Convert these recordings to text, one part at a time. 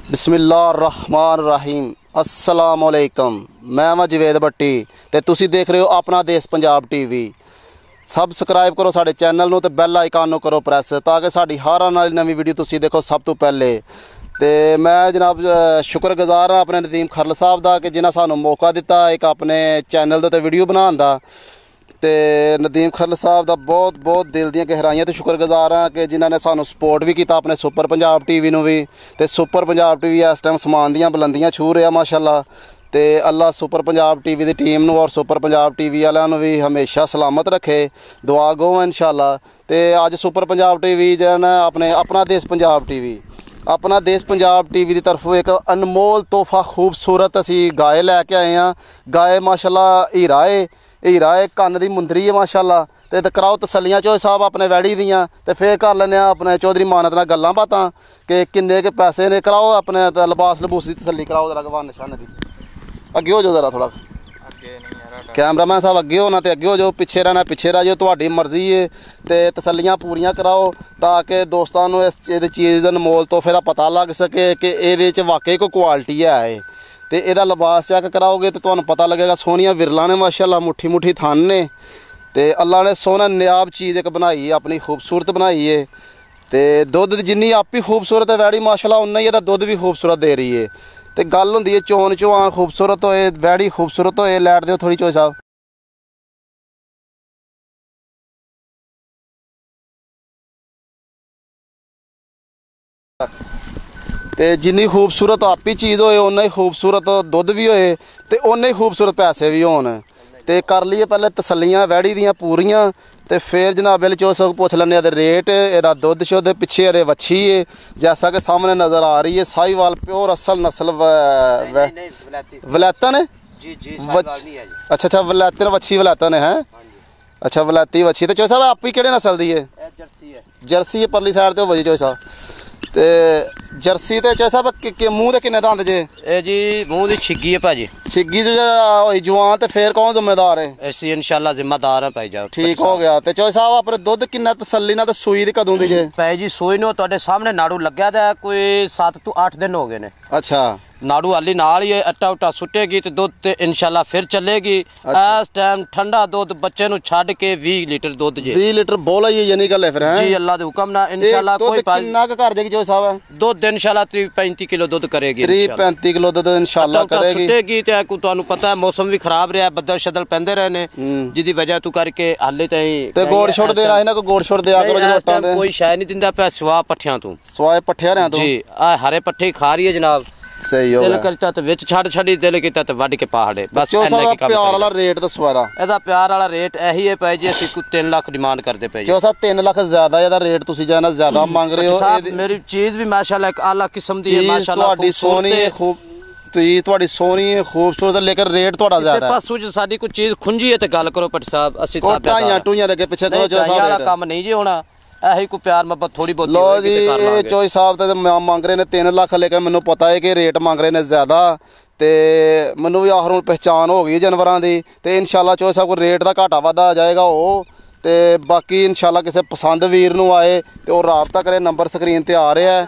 बिस्मिल्लाहिर्रहमानिर्रहीम अस्सलाम वालेकुम। मैं वां जवेद भट्टी ते तुसी देख रहे हो अपना देश पंजाब टीवी। सबसक्राइब करो साडे चैनल नूं ते बैल आइकन नूं करो प्रेस ताकि साडी हर आने वाली नवी वीडियो तुसी देखो सब तो पहले। ते मैं जनाब शुक्रगुजार हाँ अपने नदीम खरल साहब दा कि जिन्हां सानूं मौका दिता एक अपने चैनल दे उत्ते वीडियो बनाउण दा। ते नदीम खरल साहब दा बहुत बहुत दिल दियां गहराइयां तो शुक्रगुजार हाँ कि जिन्हां ने सानूं सपोर्ट भी किया अपने सुपर पंजाब टीवी नूं भी। ते सुपर पंजाब टीवी इस टाइम समान दियां बुलंदियां छू रहा माशाअल्लाह। ते अल्लाह सुपर पंजाब टीवी की टीम नूं और सुपर पंजाब टीवी वालियां नूं भी हमेशा सलामत रखे, दुआ गो इंशाअल्लाह। ते अज सुपर पंजाब टीवी जो ना अपने अपना देश पंजाब टीवी अपना देश पंजाब टीवी की तरफों एक अनमोल तोहफा खूबसूरत असी गाय लैके आए हैं। गाय माशाअल्लाह हीरा है कन्न दी मुंदरी है माशाअल्लाह। ते कराओ तसलियां चौधरी साहब अपने वैड़ी दियां ते फिर कर लैने अपने चौधरी मानत नाल गल्लां बातां कि किन्ने के पैसे ने। कराओ अपने लबास लबूस की तसली कराओ जरा गवान निशान दी। अगे हो जाओ जरा थोड़ा कैमरामैन साहब अगे होना तो अगे हो जाओ, पिछे रहना पिछे रह जाओ, तुहाडी मर्जी है। तो तसलियां पूरियां कराओ ताकि दोस्तों नूं इस चीज़ दा अनमोल तोहफे का पता लग सके कि ये वाकई कोई क्वालिटी है। तो यदा लिबास चेक कराओगे तो तुहानूं पता लगेगा। सोहनियां विरलां ने माशाअल्लाह, मुट्ठी मुट्ठी थन ने। तो अल्लाह ने सोहना नियाब चीज़ एक बनाई है, अपनी खूबसूरत बनाई है। तो दुध जिन्नी आप ही खूबसूरत है वैड़ी माशाअल्लाह उन्ना ही दुध भी खूबसूरत दे रही है। तो गल होंदी है चोन चुआन खूबसूरत होए वैड़ी खूबसूरत होए। लैट दिओ थोड़ी चोई साहब। तो जिन्नी खूबसूरत आप ही चीज़ होए उन्ना ही खूबसूरत दुध भी होए तो उन्ने ही खूबसूरत पैसे भी होन। तो कर लीए पहले तसलियां वैड़ी दियां पूरियां तो फिर जनाब वाले चो सब पुछ लैने रेट एदा दुध शुद्ध पिछे ये वच्छी है जैसा कि सामने नज़र आ रही है। साहीवाल प्योर असल नस्ल वलैतन है जी। अच्छा अच्छा वलैतन वच्छी वलैतन है। अच्छा वलैती वच्छी तो चो साहब आप ही केड़े नस्ल दी है? जर्सी है परली साइड तो वजी चो साहब। ते जर्सी ते चो साहब मूँह के किन्ने दंद जे? ए जी मूँह दी छिग्गी है भाजी। छिग्गी जो होई जवान ते फिर कौन जिम्मेदार है? ऐसी इंशाल्लाह जिम्मेदार है भाई जाओ। ठीक हो गया। ते चो साहब अपने दुध किन्ना तसल्ली ना ते सूई दी कदों दी जे? भाई जी सूई नो तुहाडे सामने नाड़ू लग्या दा कोई 7 तो 8 दिन हो गए ने। अच्छा नाड़ू हाली नाल ही अट्टा उट्टा सुटेगी तो दुध ते इंशाल्लाह फिर चलेगी। इस टाइम ठंडा दुध बच्चे नु छड़ के 20 लीटर दुध जे 20 लीटर बोला ही यानी गल है फिर हैं जी अल्लाह दे हुक्म ना इंशाल्लाह। कोई कितना का कर जाएगी जो साहब दुध इंशाल्लाह 30-35 किलो दुध करेगी। 30-35 किलो दुध इंशाल्लाह करेगी। सुटेगी ते को तुहानू पता है मौसम भी खराब रहा, बदल शदल पेंदे रहे ने जिदी वजह तू करके हाले ताई ते गोड़ छोड़ दे रहा है ना को गोड़ छोड़ दिया करो जो टाइम कोई शाय नहीं दिंदा पे सिवा पट्ठियां तू सिवाय पट्ठियां रहा तू जी। आ हरे पट्ठे खा रही है जनाब। सही हो दिल करता तो विच छड़ छड़ी दिल कीता ते वड के पहाड़े बस इन्ना की काम। प्यार वाला रेट दसवा दा एदा प्यार वाला रेट यही है भाई जी। ਅਸੀਂ को 3 लाख डिमांड करते पे जी। जो सा 3 लाख ज्यादा ਇਹਦਾ रेट ਤੁਸੀਂ ਜਾਨਾ ज्यादा मांग रहे हो। मेरी चीज भी माशाल्लाह एक आला किस्म दी है माशाल्लाह। ਤੁਹਾਡੀ ਸੋਹਣੀ ਹੈ खूब ਤੁਹਾਡੀ ਸੋਹਣੀ ਹੈ खूबसूरत लेकिन रेट ਤੁਹਾਡਾ ਜ਼ਿਆਦਾ है। ਪਾਸੂ ਚ ਸਾਡੀ ਕੋਈ ਚੀਜ਼ ਖੁੰਝੀ ਹੈ ਤੇ ਗੱਲ ਕਰੋ ਪਟ ਸਾਹਿਬ ਅਸੀਂ ਤਾਂ ਟਾਈਆਂ ਟੂਈਆਂ ਦੇ ਅੱਗੇ ਪਿੱਛੇ ਕਰੋ ਜੋ ਸਾਹਿਬ ਵਾਲਾ ਕੰਮ ਨਹੀਂ ਜੀ ਹੋਣਾ। ਇਹੀ को प्यार मोहब्बत थोड़ी बहुत लो जी। चोई साहब तो मांग रहे ने 3 लाख लेकिन मैनू पता है कि रेट मांग रहे ने ज्यादा। तो मैनू भी आखिर पहचान हो गई जानवरों की। तो इंशाल्लाह चोई साहब को रेट का घाटा वाधा आ जाएगा वो। तो बाकी इंशाल्लाह किसी पसंद वीर नू आए तो राबता करे, नंबर स्क्रीन ते आ रहा है।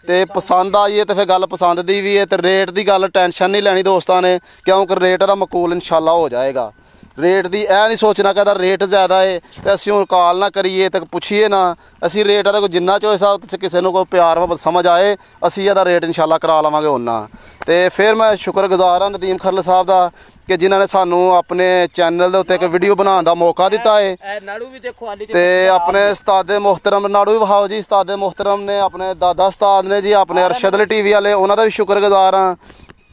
तो पसंद आई है तो फिर गल पसंद की भी है। तो रेट की गल टेंशन नहीं लैनी दोस्तों ने क्योंकि रेट का मकूल इंशाल्लाह हो जाएगा। रेट की यह नहीं सोचना कि रेट ज़्यादा है तो असीं हुण कॉल ना करिए तो पुछिए ना। असीं रेट का जिन्ना चो साहब किसी को कोई प्यार मोहब्बत समझ आए असीं इहदा रेट इंशाल्लाह करा लवांगे उन्ना। तो फिर मैं शुक्रगुजार हाँ नदीम खरल साहब का कि जिन्होंने सानू अपने चैनल के उत्ते एक वीडियो बनाने का मौका दिता है। तो अपने उस्ताद मोहतरम नाड़ू भी विखाओ जी। उस्ताद मोहतरम ने अपने दादा उस्ताद ने जी अपने अरशद टीवी वाले उन्होंने भी शुक्रगुजार हाँ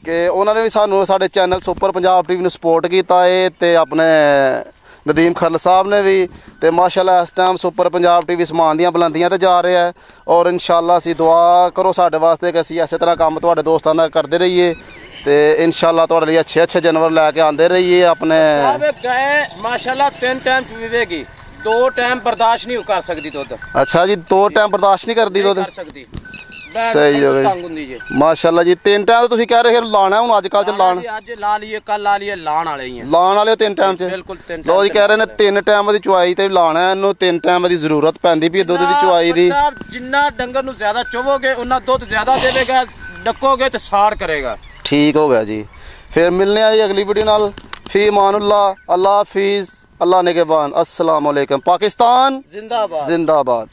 कि उन्होंने भी सानू साडे channel super Punjab TV support किया है। तो अपने नदीम खरल साहब ने भी तो माशाल्लाह इस टाइम सुपर पंजाब टीवी समान दियां बुलंदियां ते जा रहा है। और इंशाल्लाह असीं दुआ करो साडे वास्ते कि असीं इस तरह काम तुहाडे दोस्तां दा करदे रहिए। तो इंशाल्लाह तुहाडे लिए अच्छे जानवर लैके आंदे रहिए अपने। गाय माशाल्लाह 3 टाइम पीवेगी, 2 टाइम बर्दाश्त नहीं कर सकती दुध। अच्छा जी 2 टाइम बर्दाश्त नहीं करती दुध? ਸਹੀ ਹੋ ਗਈ ਮਾਸ਼ਾਅੱਲਾ ਜੀ। 3 ਟਾਈਮ ਤੁਸੀਂ ਕਹਿ ਰਹੇ ਲਾਣਾ ਹੁਣ ਅੱਜ ਕੱਲ ਚ ਲਾਣ ਅੱਜ ਲਾ ਲਈਏ ਕੱਲ ਲਾ ਲਈਏ ਲਾਣ ਵਾਲੇ ਹੀ ਆ ਲਾਣ ਵਾਲੇ 3 ਟਾਈਮ ਚ ਬਿਲਕੁਲ 3 ਲੋ ਜੀ ਕਹਿ ਰਹੇ ਨੇ 3 ਟਾਈਮ ਦੀ ਚੁਆਈ ਤੇ ਲਾਣਾ ਇਹਨੂੰ 3 ਟਾਈਮ ਦੀ ਜ਼ਰੂਰਤ ਪੈਂਦੀ ਵੀ ਦੁੱਧ ਦੀ ਚੁਆਈ ਦੀ ਜਿੰਨਾ ਡੰਗਰ ਨੂੰ ਜ਼ਿਆਦਾ ਚੋਵੋਗੇ ਉਹਨਾਂ ਦੁੱਧ ਜ਼ਿਆਦਾ ਦੇਵੇਗਾ ਡੱਕੋਗੇ ਤੇ ਸਾੜ ਕਰੇਗਾ। ਠੀਕ ਹੋ ਗਿਆ ਜੀ। ਫਿਰ ਮਿਲਨੇ ਆ ਜੀ ਅਗਲੀ ਵੀਡੀਓ ਨਾਲ। ਫੀ ਅਮਾनुल्लाह, अल्लाह हाफिज़, अल्लाह निगहबान, अस्सलाम वालेकुम। पाकिस्तान जिंदाबाद। जिंदाबाद।